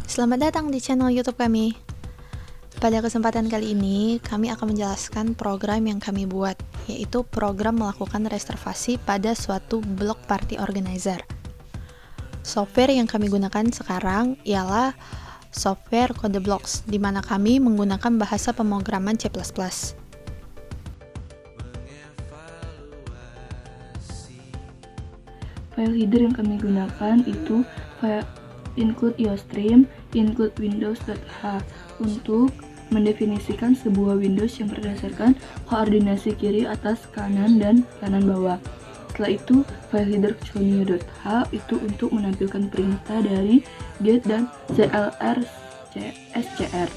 Selamat datang di channel YouTube kami. Pada kesempatan kali ini, kami akan menjelaskan program yang kami buat, yaitu program melakukan reservasi pada suatu block party organizer. Software yang kami gunakan sekarang ialah software CodeBlocks, di mana kami menggunakan bahasa pemrograman C++. File header yang kami gunakan itu file include iostream, include windows.h untuk mendefinisikan sebuah Windows yang berdasarkan koordinasi kiri atas kanan dan kanan bawah. Setelah itu, file header new.h itu untuk menampilkan perintah dari get dan clr scr.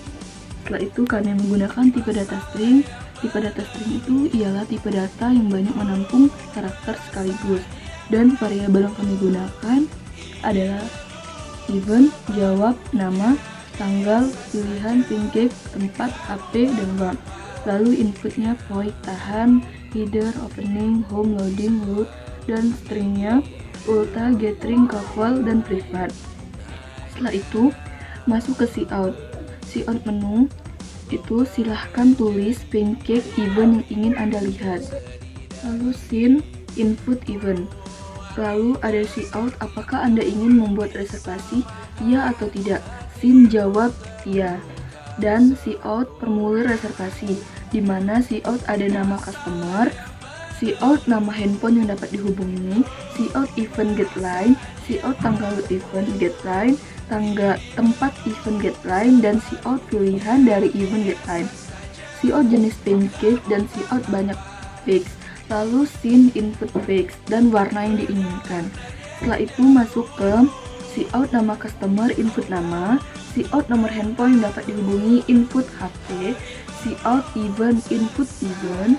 Setelah itu, kami menggunakan tipe data string. Tipe data string itu ialah tipe data yang banyak menampung karakter sekaligus. Dan variabel yang kami gunakan adalah event, jawab, nama, tanggal, pilihan, pancake, tempat, HP, dan warp. Lalu inputnya void, tahan, header, opening, home, loading, load, dan stringnya ulta, getring, couple, dan private. Setelah itu masuk ke cout. Cout menu itu silahkan tulis pancake event yang ingin Anda lihat. Lalu scene input event. Lalu ada cout, apakah Anda ingin membuat reservasi? Ya atau tidak? Scene jawab ya. Dan cout formulir reservasi, di mana cout ada nama customer, cout nama handphone yang dapat dihubungi, cout event getline, cout tanggal event getline, tempat event getline, dan cout pilihan dari event getline, cout jenis pancake, dan cout banyak bakes. Lalu scene input bakes dan warna yang diinginkan. Setelah itu masuk ke cout nama customer, input nama, cout nomor handphone yang dapat dihubungi, input HP, cout event, input event,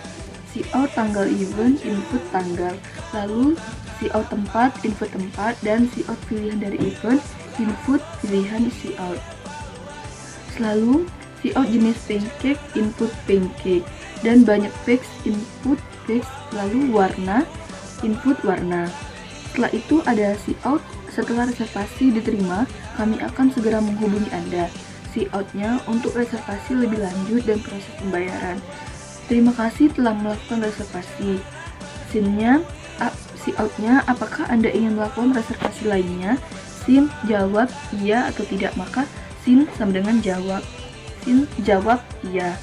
cout tanggal event, input tanggal, lalu cout tempat, input tempat, dan cout pilihan dari event, input pilihan cout. Selalu cout jenis pancake, input pancake, dan banyak bakes, input bakes, lalu warna, input warna. Setelah itu ada cout. Setelah reservasi diterima, kami akan segera menghubungi Anda. Cout-nya untuk reservasi lebih lanjut dan proses pembayaran. Terima kasih telah melakukan reservasi. Scene-nya, cout-nya, apakah Anda ingin melakukan reservasi lainnya? Scene jawab iya atau tidak, maka scene sama dengan jawab. Scene jawab iya.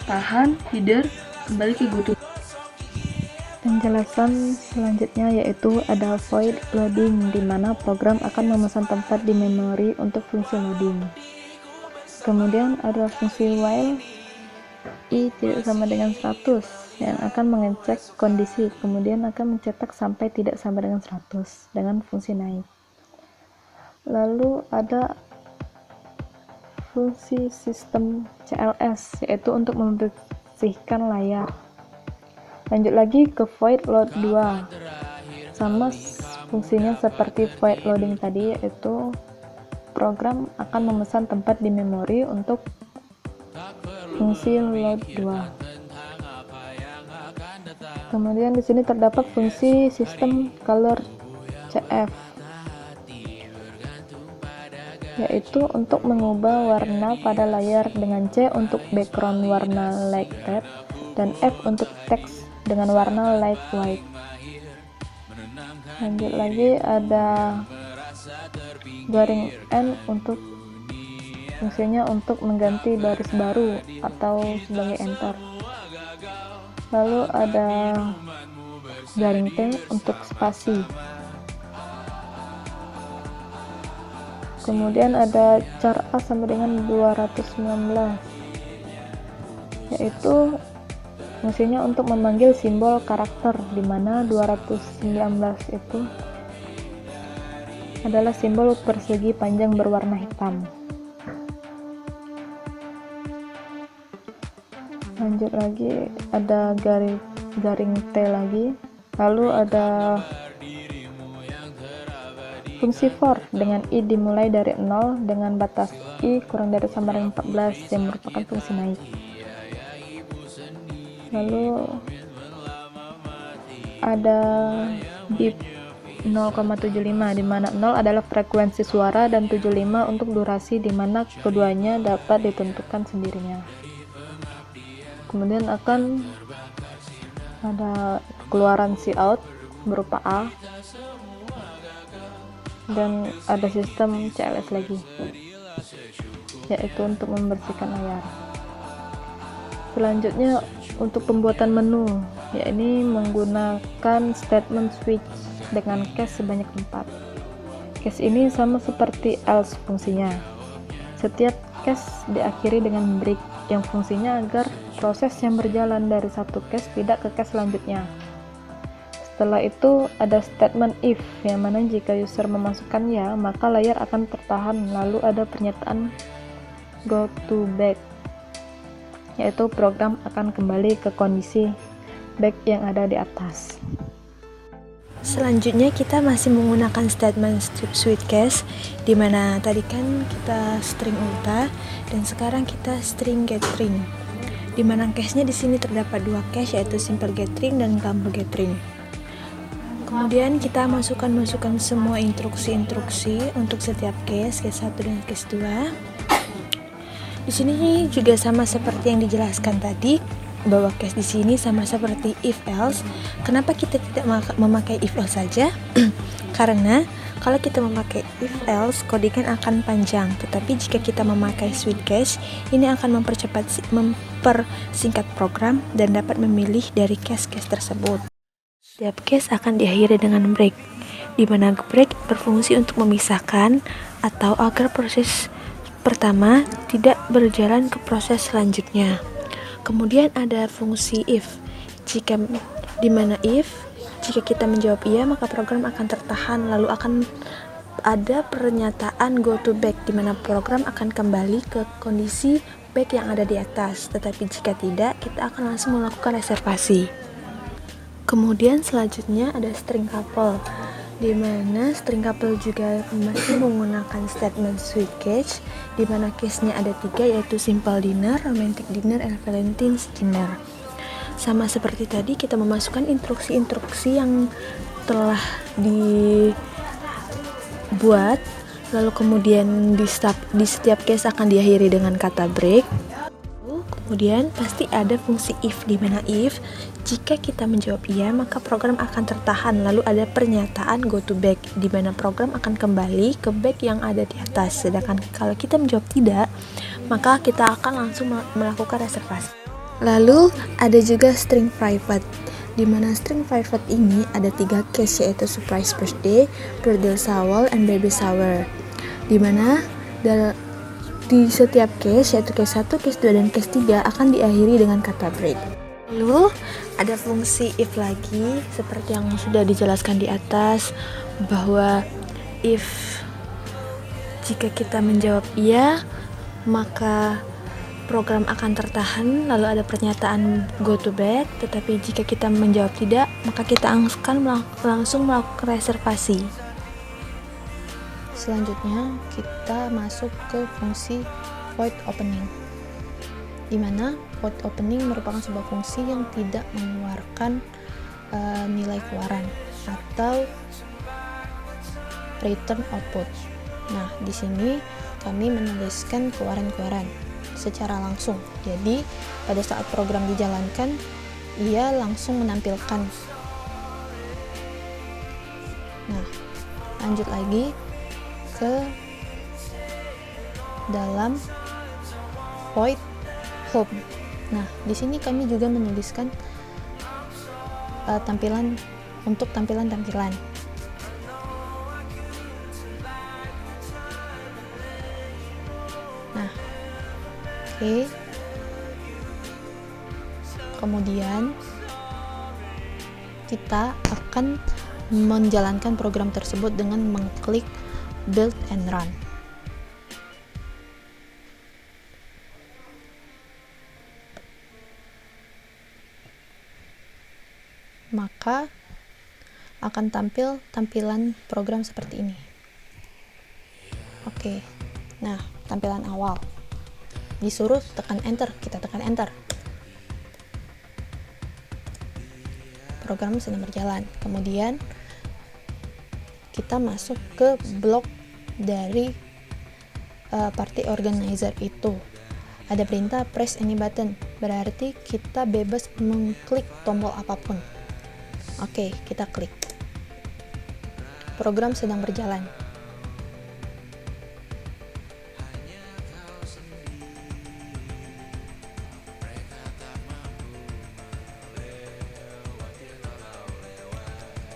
Tahan, header, kembali ke GoTo. Penjelasan selanjutnya yaitu ada void loading, di mana program akan memesan tempat di memori untuk fungsi loading. Kemudian ada fungsi while i tidak sama dengan 100 yang akan mengecek kondisi, kemudian akan mencetak sampai tidak sama dengan 100 dengan fungsi naik. Lalu ada fungsi sistem CLS, yaitu untuk membersihkan layar. Lanjut lagi ke void load 2, sama fungsinya seperti void loading tadi, yaitu program akan memesan tempat di memori untuk fungsi load 2. Kemudian di sini terdapat fungsi sistem color CF, yaitu untuk mengubah warna pada layar, dengan C untuk background warna light red, dan F untuk teks dengan warna light white. Lanjut lagi ada garing N untuk fungsinya untuk mengganti baris baru atau sebagai enter. Lalu ada garing T untuk spasi. Kemudian ada char A sama dengan 219, yaitu fungsinya untuk memanggil simbol karakter, di mana 219 itu adalah simbol persegi panjang berwarna hitam. Lanjut lagi ada garing T lagi. Lalu ada fungsi for dengan i dimulai dari 0 dengan batas i kurang dari sama dengan 14 yang merupakan fungsi naik. Lalu ada beep 0,75, di mana 0 adalah frekuensi suara dan 75 untuk durasi, di mana keduanya dapat ditentukan sendirinya. Kemudian akan ada keluaran Cout berupa A, dan ada sistem CLS lagi, yaitu untuk membersihkan layar. Selanjutnya untuk pembuatan menu, yakni menggunakan statement switch dengan case sebanyak 4. Case ini sama seperti else fungsinya. Setiap case diakhiri dengan break yang fungsinya agar proses yang berjalan dari satu case tidak ke case selanjutnya. Setelah itu ada statement if, yang mana jika user memasukkan ya, maka layar akan tertahan. Lalu ada pernyataan go to back, yaitu program akan kembali ke kondisi back yang ada di atas. Selanjutnya kita masih menggunakan statement switch case, di mana tadi kan kita string ulta dan sekarang kita string getString. Di mana case-nya di sini terdapat dua case, yaitu simple getString dan gamble getString. Kemudian kita masukkan semua instruksi-instruksi untuk setiap case 1 dan case 2. Di sini juga sama seperti yang dijelaskan tadi, bahwa case di sini sama seperti if else. Kenapa kita tidak memakai if else saja? Karena kalau kita memakai if else, codingan akan panjang. Tetapi jika kita memakai switch case, ini akan mempersingkat program dan dapat memilih dari case-case tersebut. Setiap case akan diakhiri dengan break, di mana break berfungsi untuk memisahkan atau agar proses pertama tidak berjalan ke proses selanjutnya. Kemudian ada fungsi if, jika kita menjawab iya, maka program akan tertahan, lalu akan ada pernyataan go to back, di mana program akan kembali ke kondisi back yang ada di atas. Tetapi jika tidak, kita akan langsung melakukan reservasi. Kemudian selanjutnya ada string couple, di mana string couple juga masih menggunakan statement switch case, di mana case-nya ada 3, yaitu simple dinner, romantic dinner, and Valentine's dinner. Sama seperti tadi, kita memasukkan instruksi-instruksi yang telah dibuat, lalu kemudian di setiap case akan diakhiri dengan kata break. Kemudian pasti ada fungsi if, di mana if jika kita menjawab iya, maka program akan tertahan, lalu ada pernyataan go to back, di mana program akan kembali ke back yang ada di atas. Sedangkan kalau kita menjawab tidak, maka kita akan langsung melakukan reservasi. Lalu ada juga string private, di mana string private ini ada 3 case, yaitu surprise birthday, birthday shower, and baby shower, di mana di setiap case, yaitu case 1, case 2, dan case 3 akan diakhiri dengan kata break. Lalu ada fungsi if lagi, seperti yang sudah dijelaskan di atas, bahwa if jika kita menjawab iya, maka program akan tertahan, lalu ada pernyataan go to back. Tetapi jika kita menjawab tidak, maka kita akan langsung melakukan reservasi. Selanjutnya kita masuk ke fungsi void opening, di mana void opening merupakan sebuah fungsi yang tidak mengeluarkan nilai keluaran atau return output. Nah, di sini kami menuliskan keluaran-keluaran secara langsung. Jadi pada saat program dijalankan, ia langsung menampilkan. Nah, lanjut lagi ke dalam void home. Nah, di sini kami juga menuliskan tampilan. Nah, oke. Kemudian kita akan menjalankan program tersebut dengan mengklik build and run. Maka akan tampil tampilan program seperti ini. Oke. Nah, tampilan awal. Disuruh tekan enter, kita tekan enter. Program sedang berjalan. Kemudian kita masuk ke blok dari party organizer itu. Ada perintah press any button, berarti kita bebas mengklik tombol apapun. Oke, kita klik. Program sedang berjalan.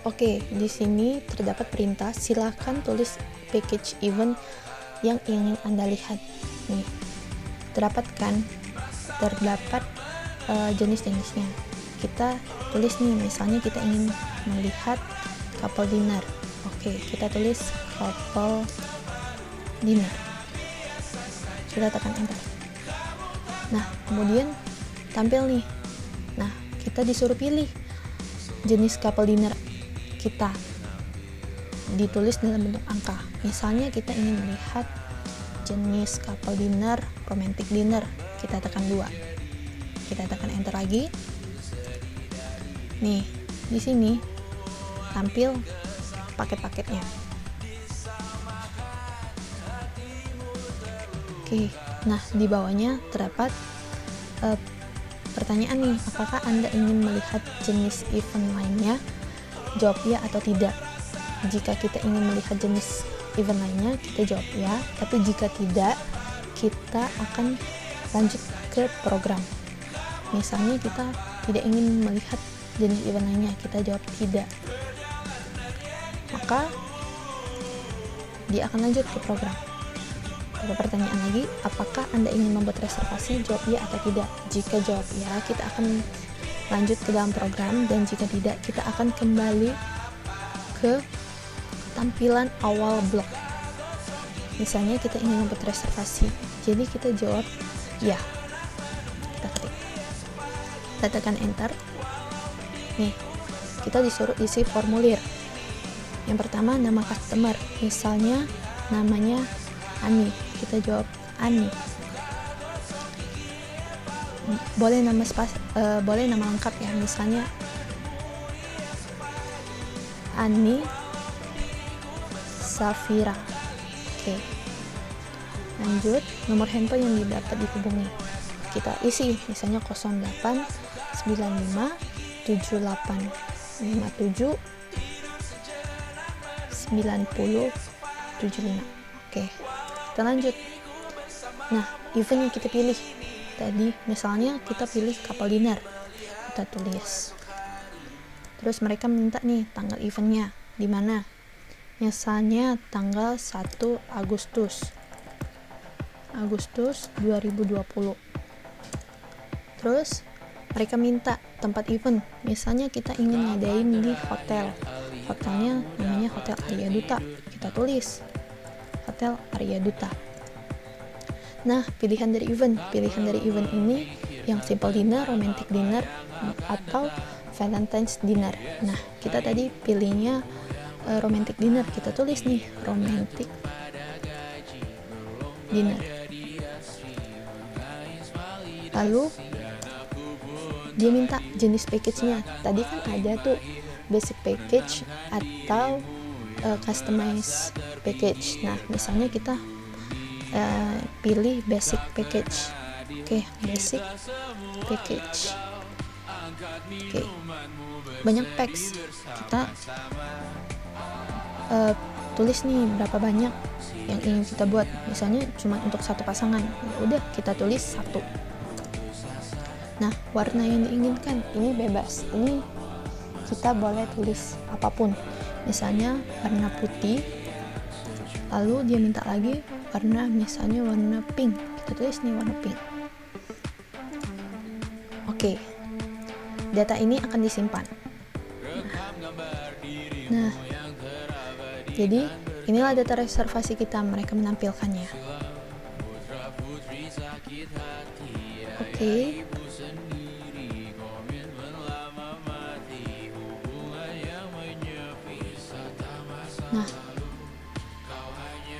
Oke, di sini terdapat perintah, silakan tulis package event yang ingin Anda lihat. Nih, terdapat jenis-jenisnya. Kita tulis nih, misalnya kita ingin melihat couple dinner. Oke, kita tulis couple dinner. Kita tekan enter. Nah, kemudian tampil nih. Nah, kita disuruh pilih jenis couple dinner kita, ditulis dalam bentuk angka. Misalnya kita ingin melihat jenis couple dinner, romantic dinner, kita tekan 2. Kita tekan enter lagi. Nih, di sini tampil paket-paketnya. Oke, nah di bawahnya terdapat pertanyaan nih, apakah Anda ingin melihat jenis event lainnya? Jawab ya atau tidak. Jika kita ingin melihat jenis event lainnya, kita jawab ya, tapi jika tidak, kita akan lanjut ke program. Misalnya kita tidak ingin melihat jenis event lainnya, kita jawab tidak, maka dia akan lanjut ke program. Ada pertanyaan lagi, apakah Anda ingin membuat reservasi? Jawab ya atau tidak. Jika jawab ya, kita akan lanjut ke dalam program, dan jika tidak, kita akan kembali ke tampilan awal blok. Misalnya kita ingin membuat reservasi, jadi kita jawab ya. Kita ketik, kita tekan enter. Nih, kita disuruh isi formulir. Yang pertama, nama customer, misalnya namanya Ani, kita jawab Ani. Boleh boleh nama lengkap ya, misalnya Ani Safira. Oke, lanjut. Nomor handphone yang dapat dihubungi, kita isi, misalnya 0895 7857 9075. Oke, kita lanjut. Nah, event yang kita pilih tadi, misalnya kita pilih couple dinner, kita tulis. Terus mereka minta nih tanggal eventnya di mana, misalnya tanggal 1 Agustus 2020. Terus mereka minta tempat event, misalnya kita ingin ngadain di hotelnya namanya Hotel Arya Duta, kita tulis Hotel Arya Duta. Nah, pilihan dari event ini yang simple dinner, romantic dinner, atau Valentine's dinner. Nah, kita tadi pilihnya romantic dinner, kita tulis nih romantic dinner. Lalu dia minta jenis package-nya. Tadi kan ada tuh basic package atau customize package. Nah, misalnya kita pilih basic package. Oke, basic package. Oke, banyak packs, kita tulis nih berapa banyak yang ingin kita buat. Misalnya cuma untuk satu pasangan, ya udah kita tulis 1. Nah, warna yang diinginkan ini bebas, ini kita boleh tulis apapun, misalnya warna putih. Lalu dia minta lagi warna, misalnya warna pink, kita tulis nih warna pink. Oke, data ini akan disimpan. Nah, jadi inilah data reservasi kita, mereka menampilkannya. Oke. Nah,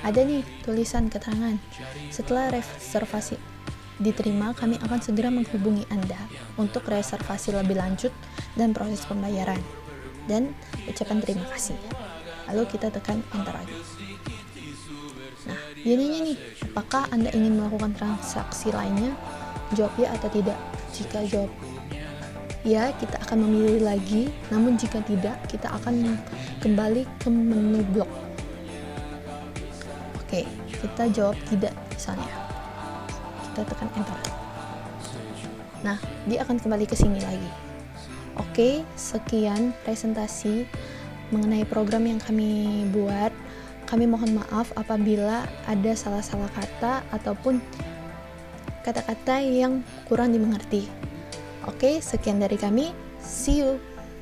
ada nih tulisan keterangan. Setelah reservasi diterima, kami akan segera menghubungi Anda untuk reservasi lebih lanjut dan proses pembayaran. Dan ucapan terima kasih. lalu kita tekan enter lagi. Nah, dia nanya nih, apakah Anda ingin melakukan transaksi lainnya? Jawab ya atau tidak. Jika jawab ya, kita akan memilih lagi, namun jika tidak, kita akan kembali ke menu blok. Oke, kita jawab tidak misalnya. Kita tekan enter. Nah, dia akan kembali ke sini lagi. Oke, sekian presentasi mengenai program yang kami buat. Kami mohon maaf apabila ada salah-salah kata ataupun kata-kata yang kurang dimengerti. Oke, sekian dari kami. See you.